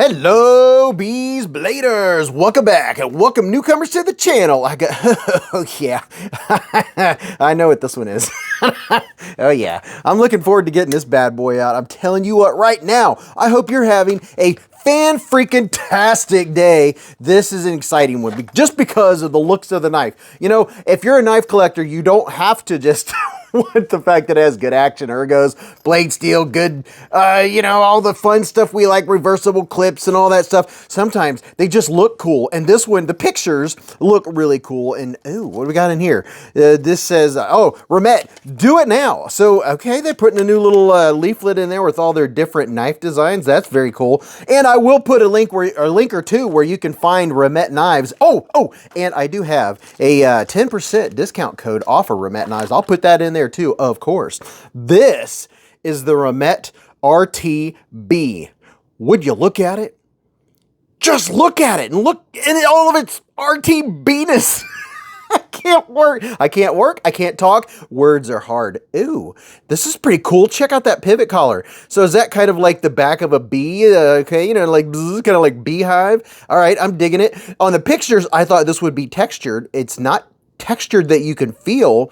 Hello, Beez Bladers! Welcome back, and welcome newcomers to the channel. Oh yeah, I know what this one is. Oh yeah, I'm looking forward to getting this bad boy out. I'm telling you what, right now, I hope you're having a fan-freaking-tastic day. This is an exciting one, just because of the looks of the knife. You know, if you're a knife collector, you don't have to just want the fact that it has good action ergos, blade steel, good, you know, all the fun stuff we like, reversible clips and all that stuff. Sometimes they just look cool. And this one, the pictures look really cool. And, ooh, what do we got in here? This says, oh, Remette, do it now. So, okay, they're putting a new little leaflet in there with all their different knife designs. That's very cool. And I will put a link or two where you can find Remette knives. Oh, and I do have a 10% discount code off of Remette knives. I'll put that in there too, of course. This is the Remette RTB. Would you look at it? Just look at it and look at all of its RTB-ness. I can't work. I can't talk. Words are hard. Ooh, this is pretty cool. Check out that pivot collar. So is that kind of like the back of a bee? Okay, you know, like kind of like beehive. All right, I'm digging it. On the pictures, I thought this would be textured. It's not textured that you can feel,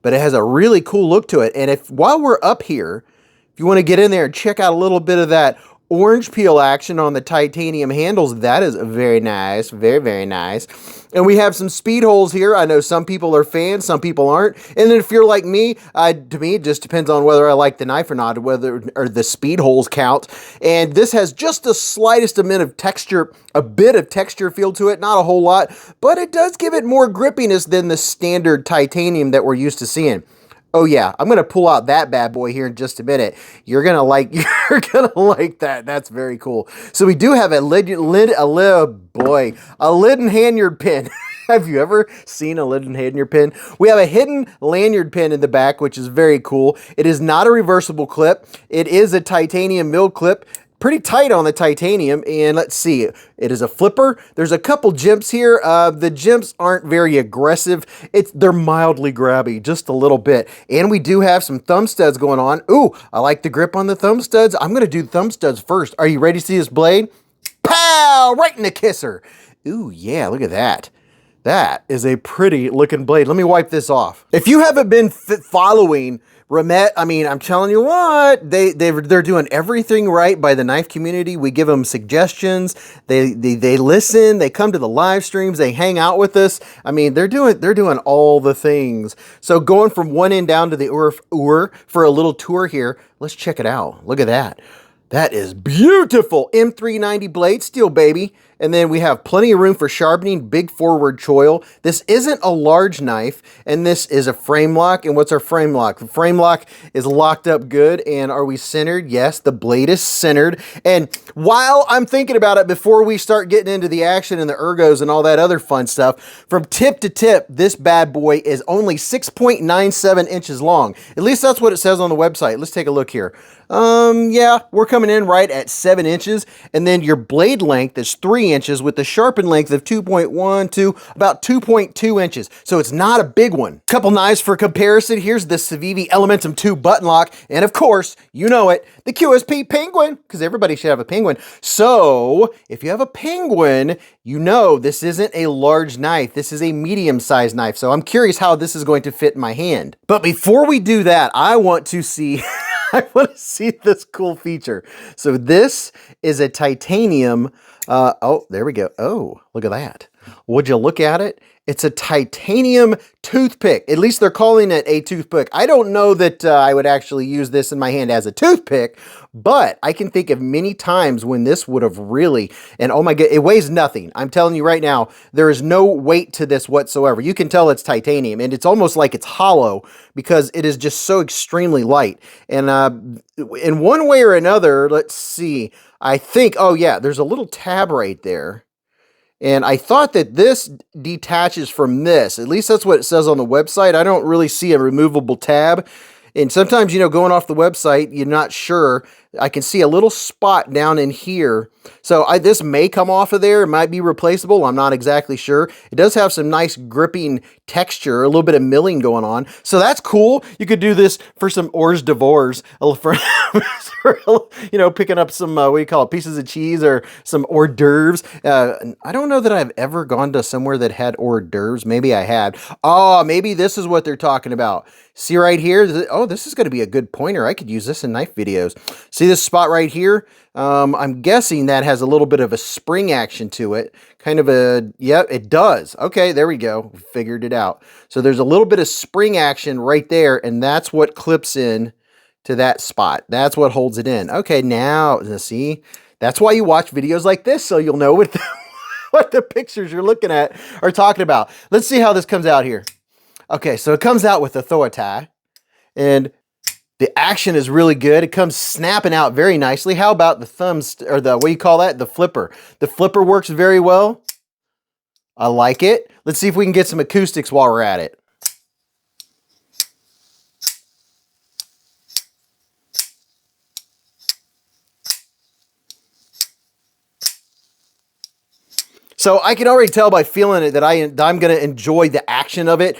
but it has a really cool look to it. And while we're up here, if you want to get in there and check out a little bit of that orange peel action on the titanium handles, that is very nice. Very, very nice. And we have some speed holes here. I know some people are fans, some people aren't. And then if you're like me, to me, it just depends on whether I like the knife or not, or the speed holes count. And this has just the slightest amount of texture, a bit of texture feel to it, not a whole lot, but it does give it more grippiness than the standard titanium that we're used to seeing. Oh yeah, I'm going to pull out that bad boy here in just a minute. You're going to like that. That's very cool. So we do have a lid and lanyard pin. Have you ever seen a lid and lanyard pin? We have a hidden lanyard pin in the back, which is very cool. It is not a reversible clip. It is a titanium mill clip. Pretty tight on the titanium, and let's see, it is a flipper. There's a couple jimps here. The jimps aren't very aggressive. They're mildly grabby, just a little bit. And we do have some thumb studs going on. Ooh, I like the grip on the thumb studs. I'm gonna do thumb studs first. Are you ready to see this blade? Pow! Right in the kisser. Ooh, yeah, look at that. That is a pretty looking blade. Let me wipe this off. If you haven't been following Remette, I mean, I'm telling you what, they're doing everything right by the knife community. We give them suggestions. They listen. They come to the live streams. They hang out with us. I mean, they're doing all the things. So going from one end down to the Ur for a little tour here. Let's check it out. Look at that. That is beautiful. M390 blade steel, baby. And then we have plenty of room for sharpening, big forward choil. This isn't a large knife, and this is a frame lock. And what's our frame lock? The frame lock is locked up good. And are we centered? Yes, the blade is centered. And while I'm thinking about it, before we start getting into the action and the ergos and all that other fun stuff, from tip to tip, this bad boy is only 6.97 inches long. At least that's what it says on the website. Let's take a look here. Yeah, we're coming in right at 7 inches. And then your blade length is 3 inches with the sharpened length of 2.1 to about 2.2 inches. So it's not a big one. Couple knives for comparison. Here's the Civivi Elementum 2 button lock. And of course, you know it, the QSP Penguin, because everybody should have a penguin. So if you have a penguin, you know this isn't a large knife. This is a medium-sized knife. So I'm curious how this is going to fit in my hand. But before we do that, I want to see I want to see this cool feature. So this is a titanium. Oh, there we go. Oh, look at that. Would you look at it? It's a titanium toothpick. At least they're calling it a toothpick. I don't know that I would actually use this in my hand as a toothpick, but I can think of many times when this would have really, and oh my God, it weighs nothing. I'm telling you right now, there is no weight to this whatsoever. You can tell it's titanium, and it's almost like it's hollow because it is just so extremely light. And in one way or another, let's see, I think, oh yeah, there's a little tab right there. And I thought that this detaches from this. At least that's what it says on the website. I don't really see a removable tab. And sometimes, you know, going off the website, you're not sure. I can see a little spot down in here. So this may come off of there. It might be replaceable. I'm not exactly sure. It does have some nice gripping texture, a little bit of milling going on. So that's cool. You could do this for some hors d'oeuvres, for, you know, picking up some, what do you call it, pieces of cheese or some hors d'oeuvres. I don't know that I've ever gone to somewhere that had hors d'oeuvres. Maybe I had. Oh, maybe this is what they're talking about. See right here? Oh, this is going to be a good pointer. I could use this in knife videos. See this spot right here? I'm guessing that has a little bit of a spring action to it. Kind of a, yep, it does. Okay, there we go. Figured it out. So there's a little bit of spring action right there, and that's what clips in to that spot. That's what holds it in. Okay, now, see? That's why you watch videos like this, so you'll know what what the pictures you're looking at are talking about. Let's see how this comes out here. Okay, so it comes out with a throw tie, and the action is really good. It comes snapping out very nicely. How about the thumbs, or the, what do you call that? The flipper. The flipper works very well. I like it. Let's see if we can get some acoustics while we're at it. So I can already tell by feeling it that I'm going to enjoy the action of it.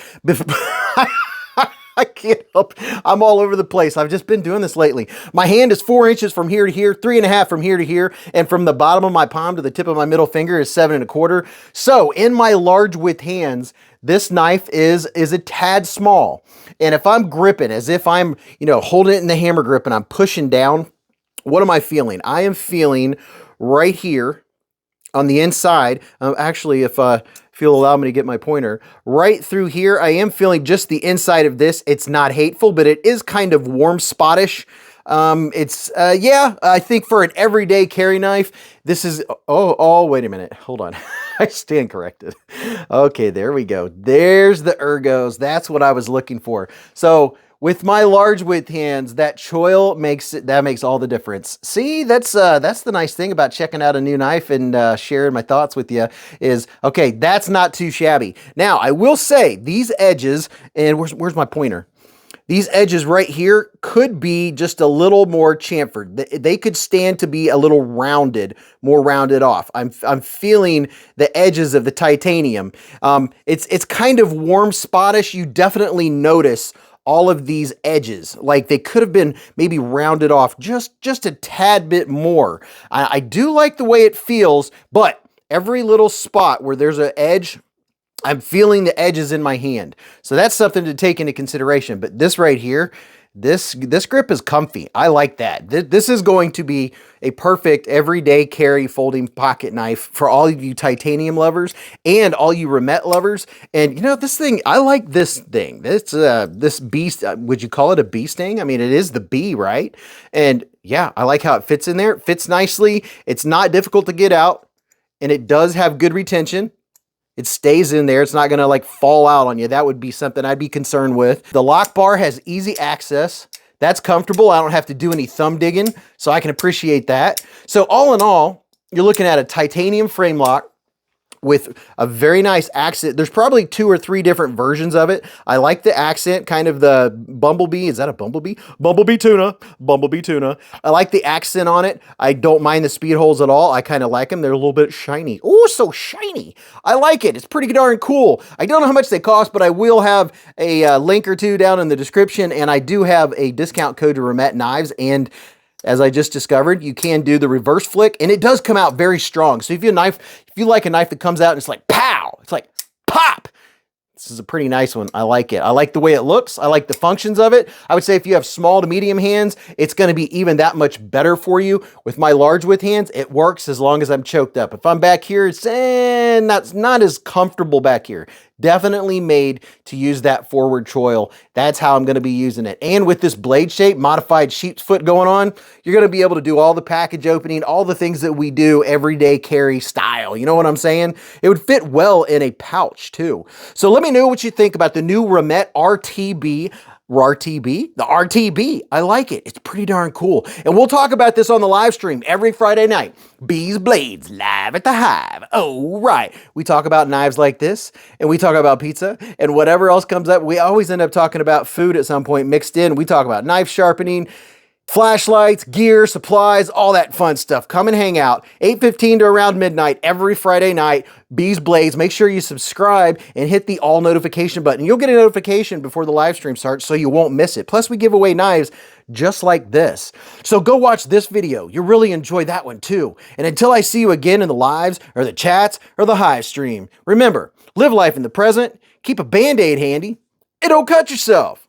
I can't help. I'm all over the place. I've just been doing this lately. My hand is 4 inches from here to here, 3.5 from here to here, and from the bottom of my palm to the tip of my middle finger is 7.25. So in my large width hands, this knife is a tad small. And if I'm gripping as if I'm, you know, holding it in the hammer grip and I'm pushing down, what am I feeling? I am feeling right here on the inside, actually, if you'll allow me to get my pointer, right through here, I am feeling just the inside of this. It's not hateful, but it is kind of warm spottish. Yeah, I think for an everyday carry knife, this is, oh, wait a minute. Hold on. I stand corrected. Okay, there we go. There's the ergos. That's what I was looking for. So with my large width hands, that choil makes all the difference. See, that's the nice thing about checking out a new knife and sharing my thoughts with you is, okay, that's not too shabby. Now, I will say these edges, and where's my pointer? These edges right here could be just a little more chamfered. They could stand to be a little rounded, more rounded off. I'm feeling the edges of the titanium. It's kind of warm spottish. You definitely notice all of these edges, like they could have been maybe rounded off just a tad bit more. I do like the way it feels, but every little spot where there's an edge, I'm feeling the edges in my hand. So that's something to take into consideration. But this right here, this grip is comfy. I like that. This is going to be a perfect everyday carry folding pocket knife for all of you titanium lovers and all you Remette lovers. And you know, this thing, I like this thing. This beast, would you call it a bee sting? I mean, it is the bee, right? And yeah, I like how it fits in there. It fits nicely. It's not difficult to get out, and it does have good retention. It stays in there. It's not going to like fall out on you. That would be something I'd be concerned with. The lock bar has easy access. That's comfortable. I don't have to do any thumb digging, so I can appreciate that. So all in all, you're looking at a titanium frame lock with a very nice accent. There's probably 2 or 3 different versions of it. I like the accent, kind of the bumblebee. Is that a bumblebee? Bumblebee tuna. Bumblebee tuna. I like the accent on it. I don't mind the speed holes at all. I kind of like them. They're a little bit shiny. Oh, so shiny. I like it. It's pretty darn cool. I don't know how much they cost, but I will have a link or two down in the description, and I do have a discount code to Remette Knives, and as I just discovered, you can do the reverse flick, and it does come out very strong. So if you like a knife that comes out and it's like pow, it's like pop. This is a pretty nice one. I like it. I like the way it looks. I like the functions of it. I would say if you have small to medium hands, it's going to be even that much better for you. With my large width hands, it works as long as I'm choked up. If I'm back here, it's not as comfortable back here. Definitely made to use that forward choil. That's how I'm going to be using it. And with this blade shape, modified sheep's foot going on, you're going to be able to do all the package opening, all the things that we do everyday carry style. You know what I'm saying? It would fit well in a pouch too. So let me know what you think about the new Remette RTB. The RTB. I like it. It's pretty darn cool. And we'll talk about this on the live stream every Friday night. Beez Blades live at the Hive. Oh, right. We talk about knives like this, and we talk about pizza, and whatever else comes up. We always end up talking about food at some point mixed in. We talk about knife sharpening. Flashlights, gear, supplies, all that fun stuff. Come and hang out. 8:15 to around midnight every Friday night. Beez Blades. Make sure you subscribe and hit the all notification button. You'll get a notification before the live stream starts so you won't miss it. Plus, we give away knives just like this. So go watch this video. You'll really enjoy that one too. And until I see you again in the lives or the chats or the hive stream, remember, live life in the present, keep a Band-Aid handy, and don't cut yourself.